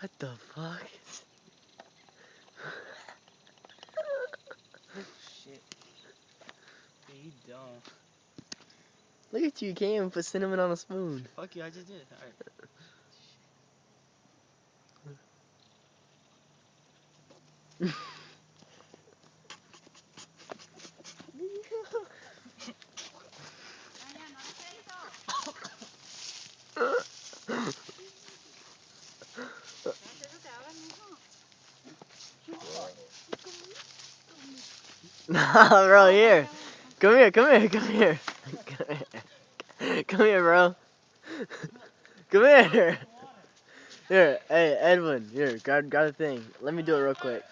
What the fuck? Shit. Yeah, you dumb. Look at you, you can't even put cinnamon on a spoon. Fuck you, I just did. Alright. Nah, bro, here. Come here, come here, come here. Come here, come here, bro. Come here. Here, hey, Edwin, here, grab the thing. Let me do it real quick.